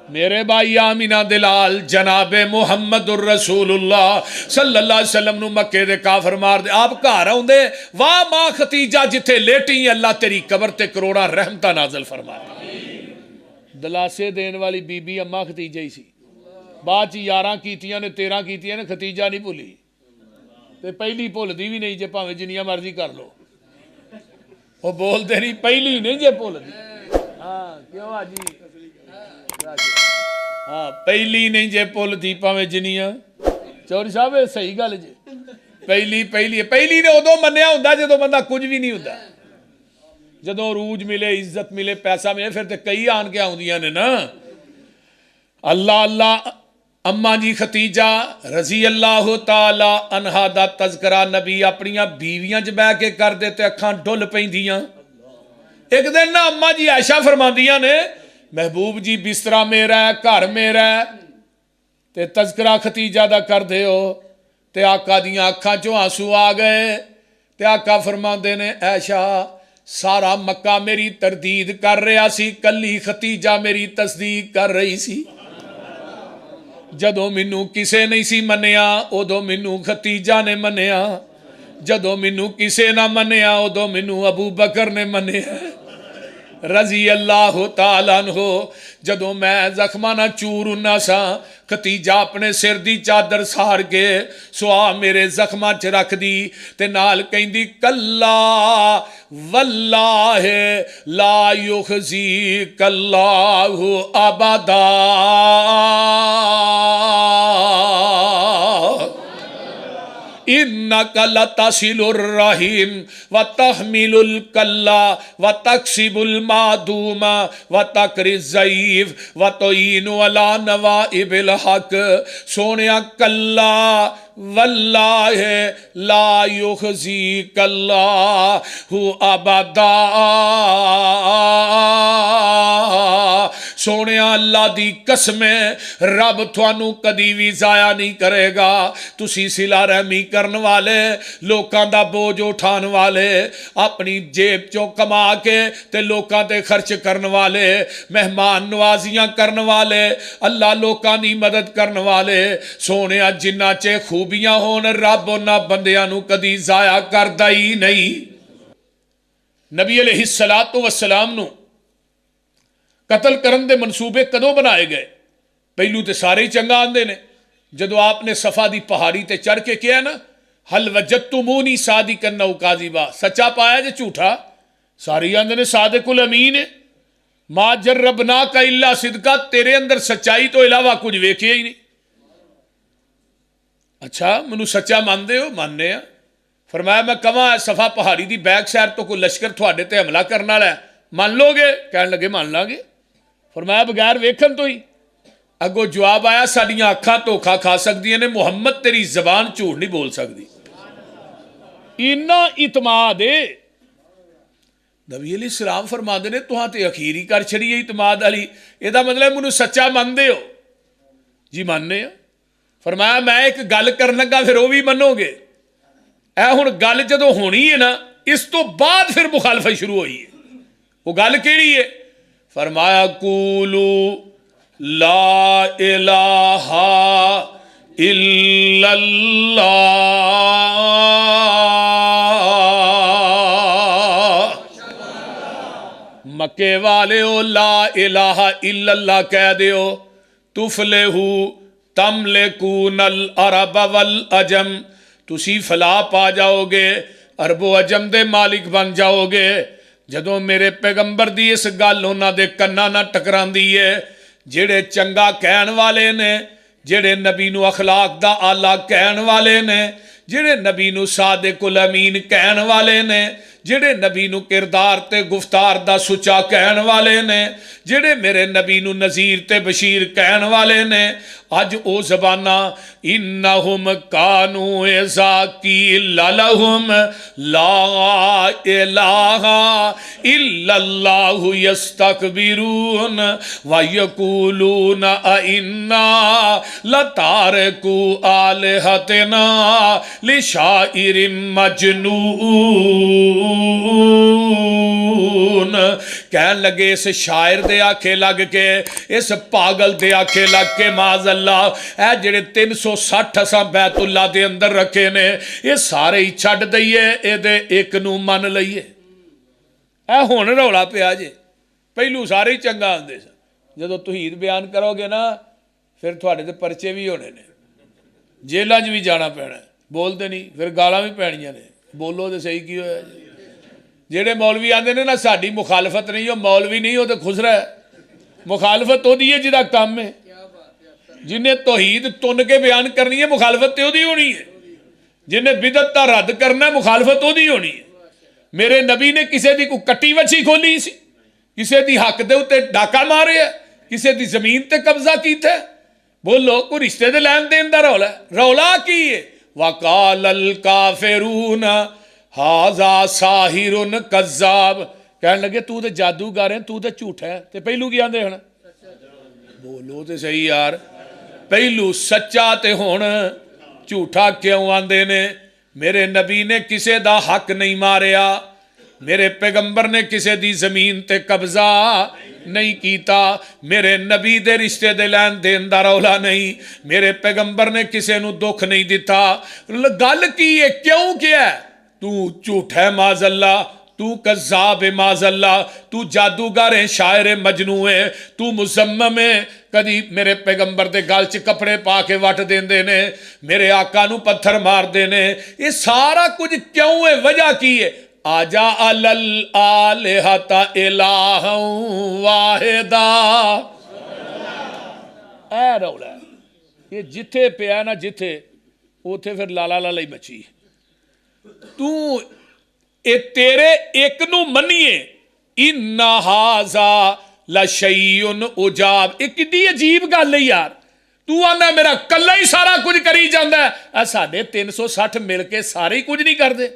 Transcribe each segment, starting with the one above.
میرے بھائی آمینہ دلال جناب محمد الرسول اللہ صلی اللہ علیہ وسلم نو مکے دے کافر مار دے آپ گھر آؤندے واہ ماں ختیجہ جتھے لیٹی اللہ تیری قبر تے کروڑا رحمتہ نازل فرما دلاسے دین والی بی بی اماں ختیجہ ہی سی بعد چی 11 کیتیاں نے 13 کیتیاں نے ختیجہ نہیں بھولی تے پہلی بھول دی بھی نہیں جے پاویں جنیاں مرضی کر لو وہ بول دے نہیں پہلی نہیں جے بھول دی ہاں کیوں آجی ہاں پہلی نہیں جے پل دی پاویں جنیاں چوری صاحب صحیح گل جے پہلی نے ادو منیا ہوندا جدوں بندہ کچھ بھی نہیں ہوندا جدوں عروج ملے عزت ملے پیسہ ملے پھر تے کئی آن کے آوندیاں نے نا اللہ اللہ اماں جی ختیجہ رضی اللہ تعالی عنہا دا تذکرہ نبی اپنیاں بیویاں چ بہ کے کر دے تے اکھاں ڈل پیندیاں ایک دن نا اماں جی عائشہ فرماندیاں نے محبوب جی بسترا میرا ہے گھر میرا ہے تے تذکرہ ختیجہ دا کر دے ہو تے آقا دیاں اکھاں چوں آنسو آ گئے تے آقا فرماندے نے عائشہ سارا مکہ میری تردید کر رہا سی کلی ختیجہ میری تصدیق کر رہی سی جدوں مینوں کسے نہیں سی منیا ادو مینوں ختیجہ نے منیا جدوں مینوں کسے نہ منیا ادو مینوں ابو بکر نے منیا رضی اللہ تعالیٰ عنہ جدوں میں زخمہ نہ چور ہونا سا ختیجہ اپنے سر دی چادر سار کے سوا میرے زخمہ چ رکھ دی تے نال کہندی کلا واللہ لا یخزیک اللہ ابدا انک لتصل الرحیم وتحمل الکلا وتکسب المعدوم وتکری الضعیف وتعین علی نوائب الحق سونیا کلا واللہ لا یخزیک اللہ ابدا سونیا اللہ دی قسم رب تھانوں کدی بھی ضائع نہیں کرے گا تسی صلہ رحمی کرن والے لوکاں دا بوجھ اٹھان والے اپنی جیب چوں کما کے تے لوکاں تے خرچ کرن والے مہمان نوازیاں کرن والے اللہ لوکاں دی مدد کرن والے سونیا جنہ چے خوبیاں ہون رب انہاں بندیاں نو کدی ضائع کردا ہی نہیں نبی علیہ السلام نو قتل کرن دے منصوبے کدوں بنائے گئے پہلو تے سارے ہی چنگا آندے نے جدو آپ نے صفا دی پہاڑی تے چڑھ کے کیا نا حل وجدتمونی صادقا او کاذبا سچا پایا جے جھوٹا سارے آندے نے صادق الامین ہے ما جربناک الا صدقا تیرے اندر سچائی تو علاوہ کچھ ویکھیا ہی نہیں اچھا منو سچا ماندے ہو ماننے ہیں فرمایا میں کہاں صفا پہاڑی دی بیک سائڈ تو کوئی لشکر تھوڑے تے حملہ کرنا والا ہے مان لو گے کہنے لگے مان لاں گے فرمایا بغیر ویکھن تو ہی اگو جواب آیا ساڈیاں اکھاں دھوکھا کھا سکدیاں نے محمد تیری زبان جھوٹ نہیں بول سکدی اینا اعتماد ہے نبی علیہ السلام فرماندے نے تہاں تے اخیری کر چھڑی ہے اعتماد علی یہ دا مطلب منو سچا ماندے ہو جی ماننے ہیں فرمایا میں ایک گل کرن لگا پھر وہ بھی منو گے اے ہن گل جدوں ہونی ہے نا اس تو بعد پھر مخالفت شروع ہوئی ہے وہ گل کیڑی ہے فرمایا قولو لا الہ الا اللہ مکے والے ہو لا الہ الا اللہ کہہ دیو تفلحو تملکون العرب والعجم تسی فلاح پا جاؤ گے عرب و عجم دے مالک بن جاؤ گے جدوں میرے پیغمبر دی اس گل انہاں دے کنا نہ ٹکراندی ہے جڑے چنگا کہن والے نے جڑے نبی نو اخلاق دا آلہ کہن والے نے جڑے نبی نو صادق الامین کہن والے نے جڑے نبی نو کردار تے گفتار دا سچا کہن والے نے جڑے میرے نبی نو نذیر تے بشیر کہن والے نے اج او زبانہ انہم کانو اذا قیل لہم لا الہ الا اللہ یستکبرون ویقولون ائنا لتارکو آلہتنا لشاعر مجنون کہن لگے اس شاعر دے آکھے لگ کے اس پاگل دے آکھے لگ کے معاذ اللہ اے جڑے 360 اساں بیت اللہ دے اندر رکھے نے یہ سارے ہی چھڈ دئیے اے دے ایک نو من لئیے اے ہن رولا پیا جے پہلو سارے ہی چنگا ہوندے سن جدو توحید بیان کرو گے نا پھر تھوڑے تے پرچے بھی ہونے نے جیلاں بھی جانا پینا بولتے نہیں پھر گالاں بھی پینیاں نے بولو تو صحیح کی ہویا جی جہے مولوی آتے ہیں نا ساری مخالفت نہیں وہ مولوی نہیں وہ تو خسرا ہے مخالفت وہ دی ہے جہاں کام ہے جنہیں توحید تن کے بیان کرنی ہے مخالفت تو وہی ہونی ہے جنہیں بدعت کا رد کرنا ہے مخالفت وہی ہونی ہے میرے نبی نے کسی دی کو کٹی وچھی کھولی سی کسی دی حق دے اتے ڈاکہ مارے ہے کسی دی زمین تے قبضہ کیتا ہے بولو کوئی رشتے دے لین دین دا رولا ہے رولا کی ہے وَقَالَ الْكَافِرُونَ هَذَا سَاحِرٌ كَذَّابٌ کہنے لگے تو تے جادوگر ہے تو تے جھوٹ ہے تے پہلو کی آندے ہن بولو تے صحیح یار پہلو سچا تے ہن جھوٹا کیوں آندے نے میرے نبی نے کسے دا حق نہیں ماریا میرے پیغمبر نے کسے دی زمین تے قبضہ نہیں کیتا میرے نبی دے رشتے دے لین دین دا رولا نہیں میرے پیغمبر نے کسے نو دکھ نہیں دیتا گل کی ہے کیوں کیا ہے تو جھوٹ ہے معاذ اللہ تو کذاب ہے معاذ اللہ تو جادوگر ہے شاعر مجنون ہے تو مزمم ہے کدی میرے پیغمبر دے گل چ کپڑے پا کے وٹ دیندے نے میرے آقا نو پتھر مار دینے یہ سارا کچھ کیوں ہے وجہ کی ہے آجا الالہۃ الہ واحدا اے رولا ہے یہ جتھے پیا نا جتھے اوتھے پھر لالا لالا ہی بچی تو اے تیرے ایک نو منیے ان ھذا لشیء عجاب ایک کتنی عجیب گل ہے یار تو آنا میرا کلا ہی سارا کچھ کری جاندا ہے اے ساڈے 360 مل کے سارے ہی کچھ نہیں کردے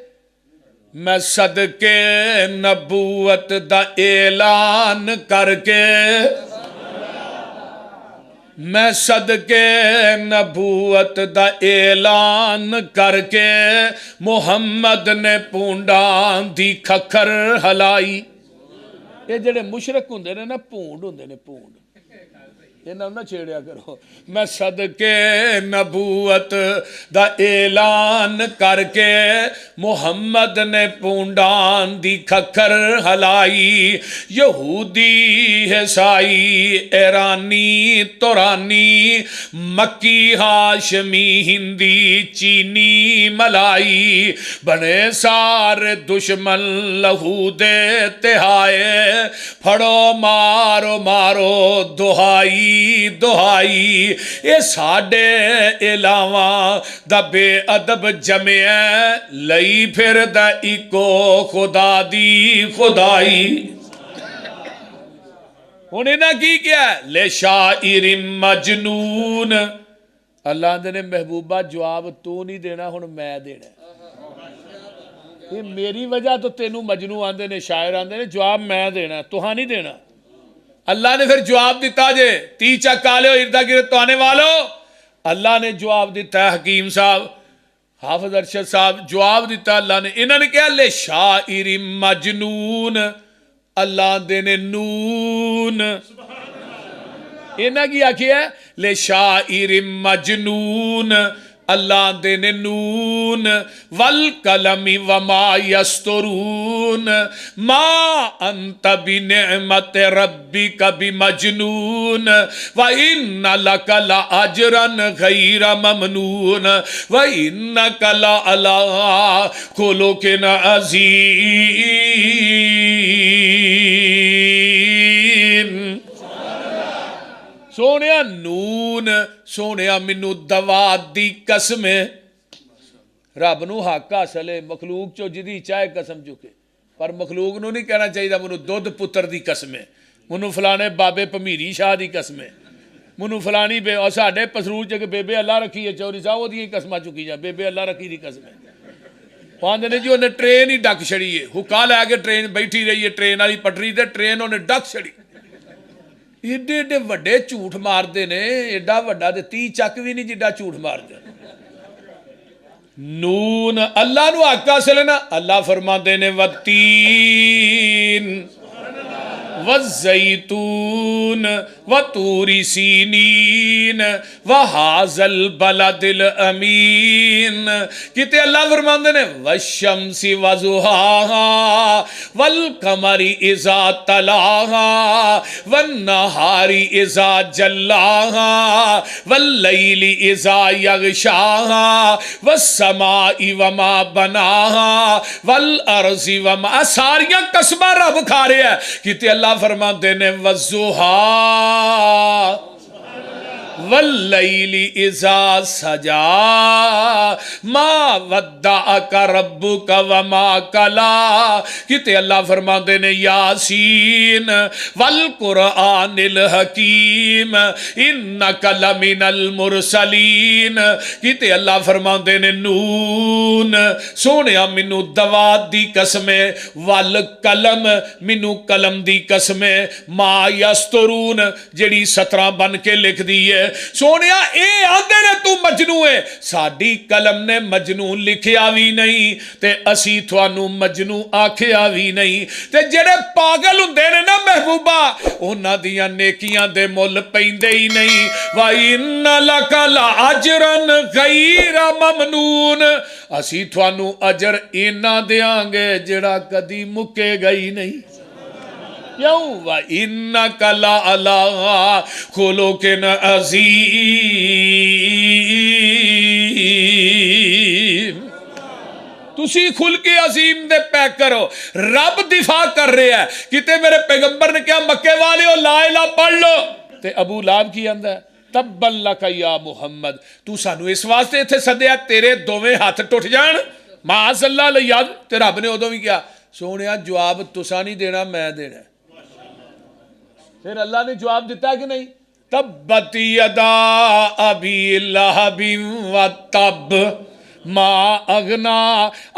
میں صدقے نبوت دا اعلان کر کے میں صدقے نبوت دا اعلان کر کے محمد نے پونڈاں دی کھکھر ہلائی یہ جڑے مشرک ہوندے نے نا پونڈ ہوندے نے پونڈ یہ نہ چھیڑیا کرو میں صدقے نبوت دا اعلان کر کے محمد نے پونڈان دی کھکھر ہلائی یہودی عیسائی ایرانی تورانی مکی ہاشمی ہندی چینی ملائی بنے سارے دشمن لہو دے تہائے پھڑو مارو مارو دہائی دہائی یہ ساڑے علاوہ دا بے ادب جمعہ لئی پھر دا ایکو خدا دی خدائی انہیں نہ کی کیا ہے لے شاعر مجنون اللہ نے محبوبہ جواب تو نہیں دینا ہن میں دینا یہ میری وجہ تو تینوں مجنون آندے نے شاعر آندے نے جواب میں دینا تو ہاں نہیں دینا اللہ نے پھر جواب دیتا جے تی چکالے ہو اردہ گرد تو آنے والو اللہ نے جواب دیتا ہے حکیم صاحب حافظ ارشد صاحب جواب دیتا اللہ نے انہوں نے کہا لے شاعر مجنون اللہ دینے نون انہوں کی آکھی ہے لے شاعر مجنون اللہ دینے نون والقلم وما یسترون ما انت بنعمت ربک بمجنون وَإِنَّ لَكَ لَأَجْرًا غَيْرَ مَمْنُونَ وَإِنَّكَ لَعَلَىٰ خُلُقٍ عَظِيمٍ سونیا نون سونیا منو دوات دی قسمیں رب نو حق حاصل ہے مخلوق چو جدی چاہے قسم چکے پر مخلوق نو نہیں کہنا چاہیے منو دودھ پتر دی قسمیں منو فلانے بابے پمیری شاہ دی قسمیں منو فلانی بے اور ساڑھے پسرور چکے بے بے اللہ رکھی ہے چوری صاحب وہ دی قسمہ چکی جا بے بے اللہ رکھی دی قسمیں پاندے نے جو انہیں ٹرین ہی ڈک چھڑی ہے حکا لے آگے ٹرین بیٹھی رہی ہے ٹرین والی پٹری تے ٹرین انہیں ڈک چھڑی ایڈے ایڈے وڈے جھوٹ مار دے نے ایڈا وڈا دے 30 چک بھی نہیں جڈا جھوٹ مار دے نون اللہ نو حق حاصل ہے نا اللہ فرما دے نے وتین والزیتون وطور سینین وہذا البلد الامین. کتے اللہ فرماندے نے والشمس وضحاها والقمر اذا تلاها والنہار اذا جلاها واللیل اذا یغشاها والسماء وما بناها والارض وما. ساریاں قسمہ رب کھا رہے ہیں. کتے اللہ فرماتے نے وَالضُّحَا واللیل اذا سجا ما ودعک ربک وما کلا. کتے اللہ فرماتے نے یاسین والقرآن الحکیم انک لمن المرسلین. کتے اللہ فرماتے نے نون سونیا منو دوات دی قسمیں والقلم منو قلم دی قسمیں ما یسترون جڑی 17 بن کے لکھ دی ہے. سونیا اے آندے نے تو مجنون ہے. ساڈی قلم نے مجنون لکھیا بھی نہیں تے اسی تھانوں مجنون آکھیا بھی نہیں. تے جڑے پاگل ہوندے نے نا محبوبہ انہاں دیاں نیکیاں دے مل پیندے ہی نہیں. وَإِنَّ لَكَ لَأَجْرًا غَيْرَ مَمْنُونَ. اسی تھانوں اجر اینا دیاں گے جڑا کدی مکے گئی نہیں. کیوں؟ وَإِنَّكَ لَعَلَىٰ خُلُقٍ عَظِيمٍ. تسی خلق عظیم دے پیک کرو. رب دفاع کر رہے ہیں. کتے میرے پیغمبر نے کیا مکے والے ہو لا الہ پڑھ لو. تے ابو لہب کی اندر تبّا لک یا محمد. تو سانو اس واسطے تھے سدیا تیرے دوویں ہاتھ ٹوٹ جان معاذ اللہ لیاد. تے رب نے ادوں بھی کیا سونیا جواب تسا نہیں دینا میں دینا. پھر اللہ نے جواب دیتا ہے کہ نہیں. تبت یدا ابی لہب وتب ما اغنا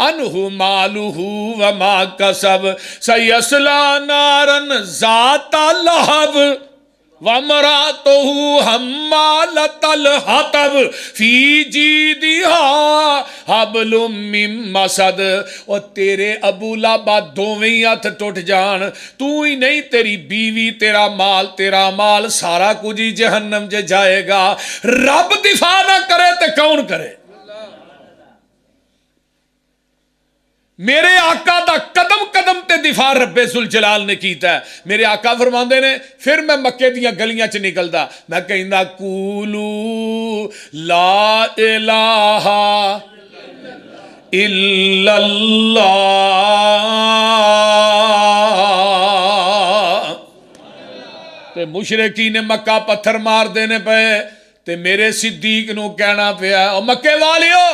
عنہ مالہ وما کسب سیصلی نارا ذات لہب وامرأتہ حمالۃ الحطب فی جیدہا حبل من مسد. اور تیرے ابو لہب دوویں ہاتھ ٹوٹ جان تو ہی نہیں تیری بیوی تیرا مال سارا کچھ ہی جہنم جے جائے گا. رب دفاع نہ کرے تے کون کرے. میرے آقا دا قدم قدم تے دفاع رب ذوالجلال نے کیتا ہے. میرے آقا فرماندے نے پھر میں مکے دیاں گلیاں چ نکلدا میں کہندا قولو لا الہ الا اللہ. تے مشرکین مکہ پتھر مار دینے پے تے میرے صدیق نو کہنا پیا او مکے والیو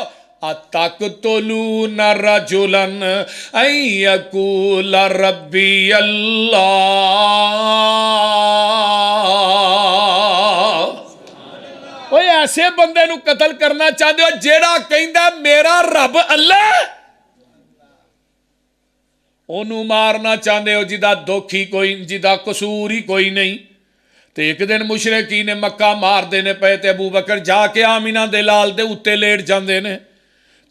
اتقتلون رجلا ان یقول ربی اللہ. اوہ ایسے بندے نو قتل کرنا چاہتے ہو جیڑا کہندا میرا رب اللہ. انہوں مارنا چاہتے ہو جدا دکھ ہی کوئی جدا قصور ہی کوئی نہیں. تے ایک دن مشرکین مکہ مار دینے پے تے ابو بکر جا کے آمینہ دے لال دے اتے لیٹ جاندے نے.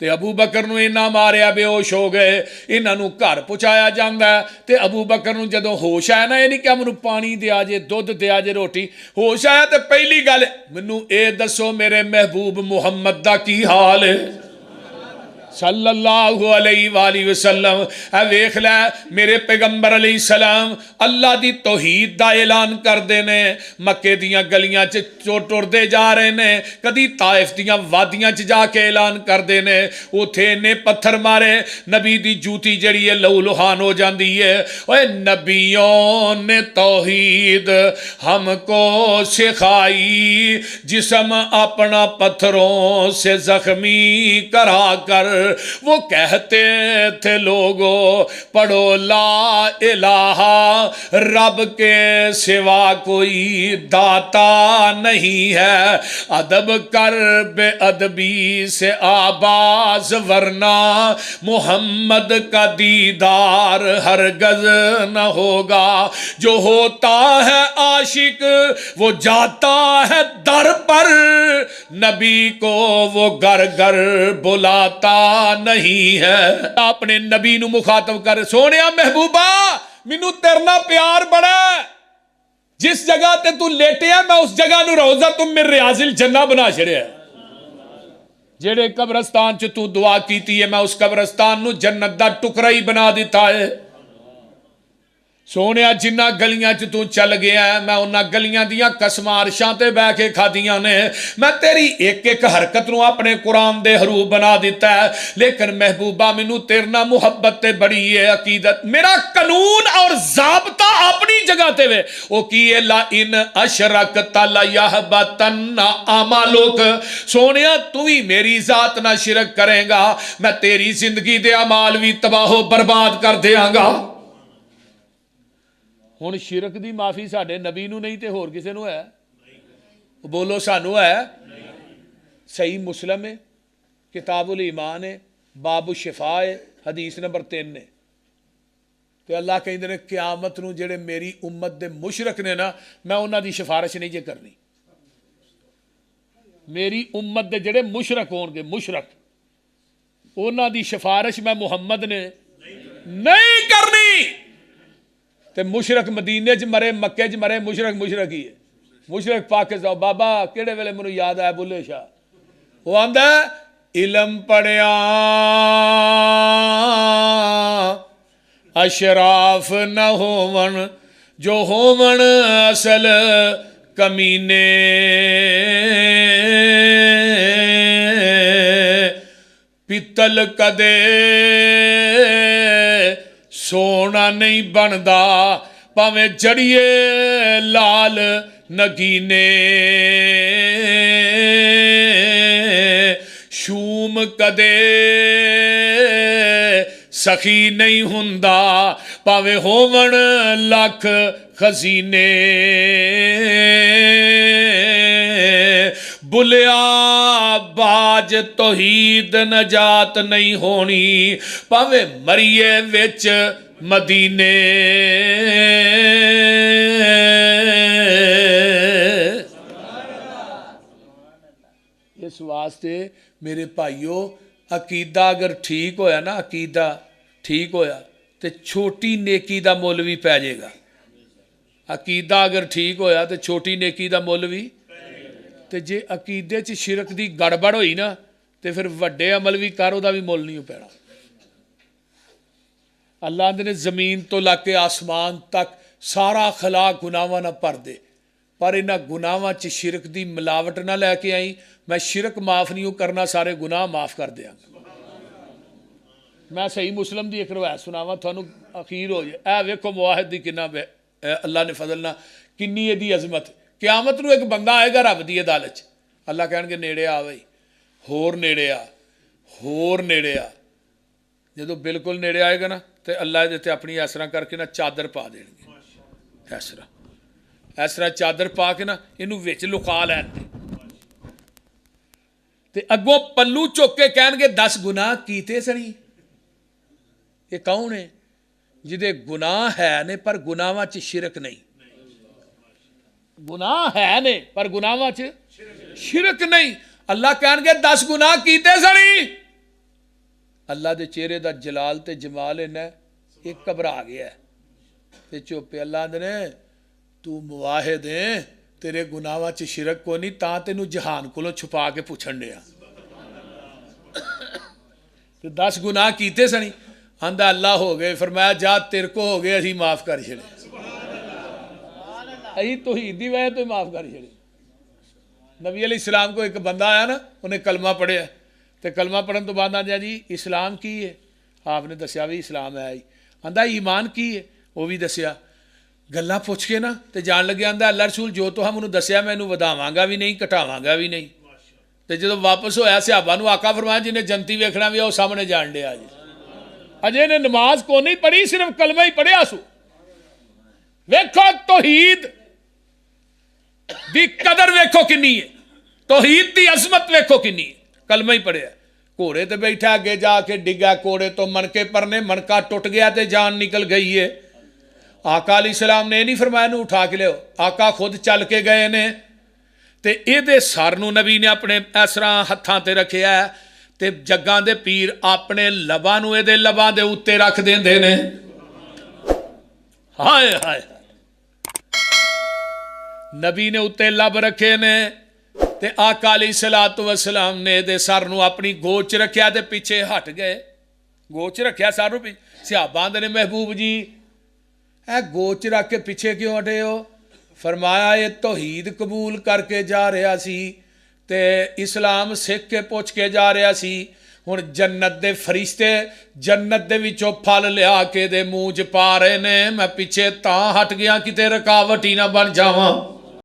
تے ابو بکر نو اینا ماریا بے ہوش ہو گئے. انہاں نو گھر پہنچایا جاندا ہے. تے ابو بکر نو جدوں ہوش آیا نا یہ نہیں کہ منو پانی دیا جے دودھ دیا جے روٹی. ہوش آیا تے پہلی گل منو اے دسو میرے محبوب محمد دا کی حال ہے صلی اللہ علیہ وآلہ وسلم. اے ویکھ لے میرے پیغمبر علیہ السلام اللہ دی توحید دا اعلان کر دینے مکے دیاں گلیاں ٹردے جا رہے نے. کدی طائف دیاں وادیاں جا کے اعلان کر دینے اوتھے نے پتھر مارے نبی دی جوتی جڑی ہے لہو لہان ہو جاندی ہے. اوے نبیوں نے توحید ہم کو سکھائی جسم اپنا پتھروں سے زخمی کرا کر وہ کہتے تھے لوگوں پڑھو لا الہ رب کے سوا کوئی داتا نہیں ہے. ادب کر بے ادبی سے آباز ورنہ محمد کا دیدار ہرگز نہ ہوگا. جو ہوتا ہے عاشق وہ جاتا ہے در پر نبی کو وہ گھر گھر بلاتا نہیں ہے. اپنے نبی نو مخاطب کر سونیا محبوبہ مینوں تیرے نال پیار بڑا ہے، جس جگہ تے تو لیٹیا میں اس جگہ نو روضہ من ریاض الجنہ بنا چھڑیا ہے۔ جڑے قبرستان چ تو دعا کیتی ہے میں اس قبرستان نو جنت دا ٹکڑا ہی بنا دیتا ہے۔ سونیا جنہ گلیاں چ تو چل گیا ہے میں انہاں گلیاں دیاں قسماں عرشاں تے بہ کے کھادیاں نے، میں تیری ایک ایک حرکت نو اپنے قرآن دے حروف بنا دیتا ہے، لیکن محبوبہ مینوں تیرے نال محبت تے بڑی ہے، عقیدت میرا قانون اور ضابطہ اپنی جگہ تے وے او کی ہے لا ان اشرکت لیحبطن اعمالک، سونیا تو ہی میری ذات نہ شرک کرے گا میں تیری زندگی دے اعمال بھی تباہ و برباد کر دیاں گا۔ ہن شرک دی معافی ساڈے نبی نو نہیں تے ہور کسے نو ہے؟ بولو سانو ہے؟ صحیح مسلم ہے، کتاب الایمان ہے، باب الشفاء ہے، حدیث نمبر 3 نے، تے اللہ کہندے نے قیامت نو جڑے میری امت دے مشرک نے نا میں انہاں دی سفارش نہیں جے کرنی، میری امت دے جڑے مشرک ہون گے مشرک انہاں دی سفارش میں محمد نے نہیں کرنی۔ تے مشرک مدینے چ مرے مکے چ مرے مشرک ہی ہے، مشرک پاکستان بابا کیڑے ویلے مینوں یاد آیا بلے شاہ وہ آندا ہے علم پڑھیا اشراف نہ ہون جو ہون اصل کمینے، پتل کدے سونا نہیں بندا پاویں جڑیے لال نگینے، شوم کدے سخی نہیں ہوندا پاویں ہون لکھ خزینے، بلیا باج توحید نجات نہیں ہونی پاویں مریے وچ مدینے۔ اس واسطے میرے بھائیو عقیدہ اگر ٹھیک ہویا نا عقیدہ ٹھیک ہویا تے چھوٹی نیکی دا مول بھی پہ جائے گا، عقیدہ اگر ٹھیک ہویا تے چھوٹی نیکی دا مول بھی تے جے عقیدے چ شرک دی گڑبڑ ہوئی نا تے پھر وڈے عمل بھی کرو دا بھی مول نہیں پینا۔ اللہ نے زمین تو لا کے آسمان تک سارا خلاق گناواں نہ پر دے، پر انہاں گناواں چ شرک دی ملاوٹ نہ لے کے آئی، میں شرک معاف نہیں کرنا سارے گناہ معاف کر دیاں گا۔ میں صحیح مسلم دی ایک روایت سناواں تھانوں اخیر ہو جائے، اے ویکھو مواحد دی کنا اللہ نے فضل نہ کنی دی عظمت۔ قیامت نو ایک بندہ آئے گا رب دی عدالت، اللہ کہن گے نیڑے آ بھائی، ہور نیڑے آ، ہور نیڑے آ، جدو بالکل نیڑے آئے گا نا تے اللہ دیتے اپنی اس طرح کر کے نا چادر پا دیں گے، اس طرح چادر پا کے نا انہوں وچ لکا لین گے تے اگوں پلو چک کے کہن گے 10 گناہ کیتے سنی۔ یہ کون ہے؟ جدے گناہ ہے نے پر گناہاں چ شرک نہیں، گناہ ہے نے پر گناہاں چ شرک نہیں۔ اللہ کہن گے 10 گناہ کیتے سنی، اللہ دے چہرے دا جلال تے جمال ہے ایک گھبرا گیا ہے تے چوپے اللہ نے تو مواحد ہیں تیرے گناہاں چ شرک کو نہیں تاں تینوں جہان کولوں چھپا کے پوچھن دیا تو 10 گناہ کیتے سنی، آندا اللہ ہو گئے، فرمایا جا تیرے کو ہو گئے اسی معاف کر چھڑے، اسی توحید دی وجہ تو معاف کر چھڑے۔ نبی علیہ السلام کو ایک بندہ آیا نا انہیں کلمہ پڑھیا تو کلمہ پڑھن تو بعد آندا جی اسلام کی ہے، آپ نے دسیا بھی اسلام ہے ہی، آندا ایمان کی ہے وہ بھی دسیا، گلاں پوچھ کے نا تے جان لگے آندا اللہ رسول جو تو ہم انہوں دسیا میں انہوں وداواں گا بھی نہیں کٹاواں گا بھی نہیں، تے جدو واپس ہویا صحابہ نو آقا فرمایا جنہیں جنتی ویکھنا بھی وہ سامنے جان لیا جی، اجے نے نماز کو نہیں پڑھی صرف کلمہ ہی پڑھیا سو۔ ویکھو توحید دی قدر ویکھو کنی ہے، توحید دی عظمت ویکھو کنی ہے، کلمہ ہی پڑھیا، گھوڑے تے بیٹھا اگے جا کے ڈگا کوڑے تو منکے پرنے منکا ٹوٹ گیا تے جان نکل گئی ہے۔ آقا علیہ السلام نے نہیں فرمایا نو اٹھا کے لے آقا خود چل کے گئے نے تے اے دے سر نو نبی نے اپنے اس طرح ہتھاں تے رکھیا ہے تے جگاں دے پیر اپنے لباں نو اے دے لباں دے اوتے رکھ دیندے نے، ہائے ہائے نبی نے اتنے لب رکھے نے تے آقا علیہ الصلوۃ والسلام نے دے سر نو اپنی گوچ رکھیا تے پیچھے ہٹ گئے گوچ رکھیا سر نو صحابہ نے محبوب جی اے گوچ رکھ کے پیچھے کیوں ہٹے ہو فرمایا یہ توحید قبول کر کے جا رہا سی تے اسلام سکھ کے پوچھ کے جا رہا سی ہن جنت دے فرشتے جنت دے وچوں پھل لیا کے دے منہ چ پا رہے نے میں پیچھے تاں ہٹ گیا کتے رکاوٹ ہی نہ بن جاواں